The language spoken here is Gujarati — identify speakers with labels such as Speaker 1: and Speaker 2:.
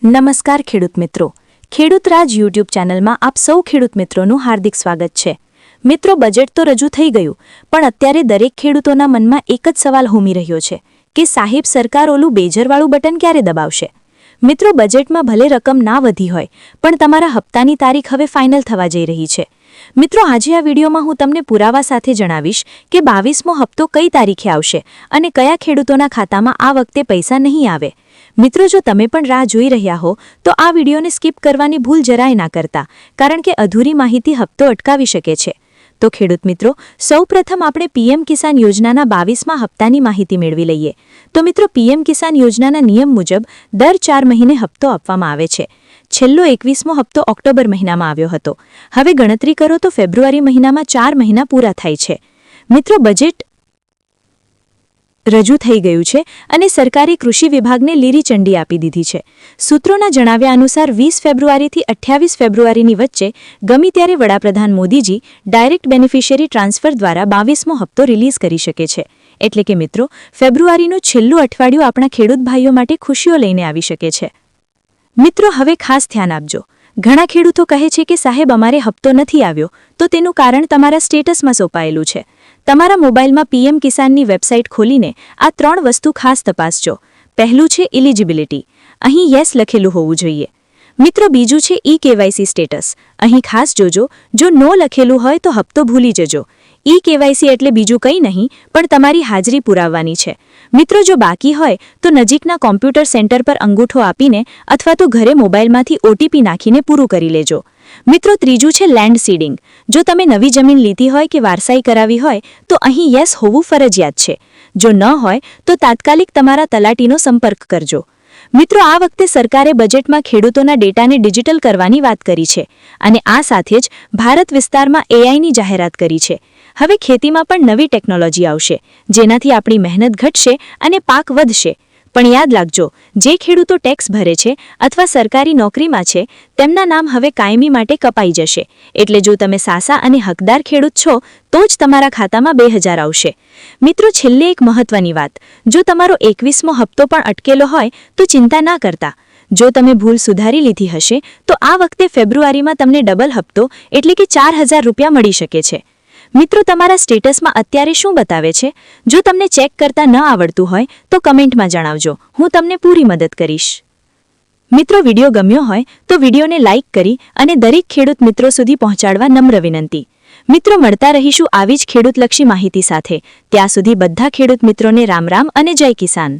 Speaker 1: નમસ્કાર ખેડૂત મિત્રો, ખેડૂત રાજ યુટ્યુબ ચેનલમાં આપ સૌ ખેડૂત મિત્રોનું હાર્દિક સ્વાગત છે। મિત્રો, બજેટ તો રજૂ થઈ ગયું, પણ અત્યારે દરેક ખેડૂતોના મનમાં એક જ સવાલ ઘૂમી રહ્યો છે કે સાહેબ, સરકાર ઓલું બેજરવાળું બટન ક્યારે દબાવશે? મિત્રો, બજેટમાં ભલે રકમ ના વધી હોય, પણ તમારા હપ્તાની તારીખ હવે ફાઇનલ થવા જઈ રહી છે। મિત્રો, આજે આ વિડીયોમાં હું તમને પુરાવા સાથે જણાવીશ કે 22મો હપ્તો કઈ તારીખે આવશે અને કયા ખેડૂતોના ખાતામાં આ વખતે પૈસા નહીં આવે। મિત્રો, જો તમે પણ રાહ જોઈ રહ્યા હો તો આ વિડીયોને સ્કીપ કરવાની ભૂલ જરાય ના કરતા, કારણ કે અધૂરી માહિતી હપ્તો અટકાવી શકે છે। તો ખેડૂત મિત્રો, સૌપ્રથમ આપણે પીએમ કિસાન યોજનાના 22મા હપ્તાની માહિતી મેળવી લઈએ। તો મિત્રો, પીએમ કિસાન યોજનાના નિયમ મુજબ દર 4 મહિને હપ્તો આપવામાં આવે છે। છેલ્લો 21મો હપ્તો ઓક્ટોબર મહિનામાં આવ્યો હતો। હવે ગણતરી કરો તો ફેબ્રુઆરી મહિનામાં 4 મહિના પૂરા થાય છે। મિત્રો, બજેટ રજૂ થઈ ગયું છે અને સરકારે કૃષિ વિભાગને લીલી ચંડી આપી દીધી છે। સૂત્રોના જણાવ્યા અનુસાર 20 ફેબ્રુઆરીથી 28 ફેબ્રુઆરીની વચ્ચે ગમે ત્યારે વડાપ્રધાન મોદીજી ડાયરેક્ટ બેનિફિશિયરી ટ્રાન્સફર દ્વારા 22મો હપ્તો રિલીઝ કરી શકે છે। એટલે કે મિત્રો, ફેબ્રુઆરીનું છેલ્લું અઠવાડિયું આપણા ખેડૂત ભાઈઓ માટે ખુશીઓ લઈને આવી શકે છે। મિત્રો, હવે ખાસ ધ્યાન આપજો। ઘણા ખેડૂતો કહે છે કે સાહેબ, અમારે હપ્તો નથી આવ્યો, તો તેનું કારણ તમારા સ્ટેટસમાં સોંપાયેલું છે। તમારા મોબાઈલમાં પીએમ કિસાનની વેબસાઇટ ખોલીને આ 3 વસ્તુ ખાસ તપાસજો। પહેલું છે એલિજિબિલિટી, અહીં યસ લખેલું હોવું જોઈએ। મિત્રો, બીજું છે ઈ-કેવાયસી સ્ટેટસ, અહીં ખાસ જોજો, જો નો લખેલું હોય તો હપ્તો ભૂલી જજો। ઈ-કેવાયસી એટલે બીજું કંઈ નહીં, પણ તમારી હાજરી પુરાવવાની છે। મિત્રો, જો બાકી હોય તો નજીકના કોમ્પ્યુટર સેન્ટર પર અંગૂઠો આપીને અથવા તો ઘરે મોબાઈલમાંથી ઓટીપી નાખીને પૂરું કરી લેજો। મિત્રો, ત્રીજું છે લેન્ડ સીડિંગ, જો તમે નવી જમીન લીધી હોય કે વારસાઈ કરાવી હોય તો અહીં યસ હોવું ફરજિયાત છે। જો ન હોય તો તાત્કાલિક તમારા તલાટીનો સંપર્ક કરજો। મિત્રો, આ વખતે સરકારે બજેટમાં ખેડૂતોના ડેટાને ડિજિટલ કરવાની વાત કરી છે અને આ સાથે જ ભારત વિસ્તારમાં એઆઈની જાહેરાત કરી છે। હવે ખેતીમાં પણ નવી ટેકનોલોજી આવશે, જેનાથી આપણી મહેનત ઘટશે અને પાક વધશે। પણ યાદ રાખજો, જે ખેડૂતો ટેક્સ ભરે છે અથવા સરકારી નોકરીમાં છે તેમના નામ હવે કાયમી માટે કપાઈ જશે। એટલે જો તમે સાસા અને હકદાર ખેડૂત છો તો જ તમારા ખાતામાં 2000 આવશે। મિત્રો, છેલ્લે એક મહત્વની વાત, જો તમારો 21મો હપ્તો પણ અટકેલો હોય તો ચિંતા ના કરતા। જો તમે ભૂલ સુધારી લીધી હશે તો આ વખતે ફેબ્રુઆરીમાં તમને ડબલ હપ્તો એટલે કે 4000 રૂપિયા મળી શકે છે। મિત્રો, તમારા સ્ટેટસમાં અત્યારે શું બતાવે છે? જો તમને ચેક કરતા ન આવડતું હોય તો કમેન્ટમાં જણાવજો, હું તમને પૂરી મદદ કરીશ। મિત્રો, વિડીયો ગમ્યો હોય તો વિડીયોને લાઇક કરી અને દરેક ખેડૂત મિત્રો સુધી પહોંચાડવા નમ્ર વિનંતી। મિત્રો, મળતા રહીશું આવી જ ખેડૂતલક્ષી માહિતી સાથે। ત્યાં સુધી બધા ખેડૂત મિત્રોને રામ રામ અને જય કિસાન।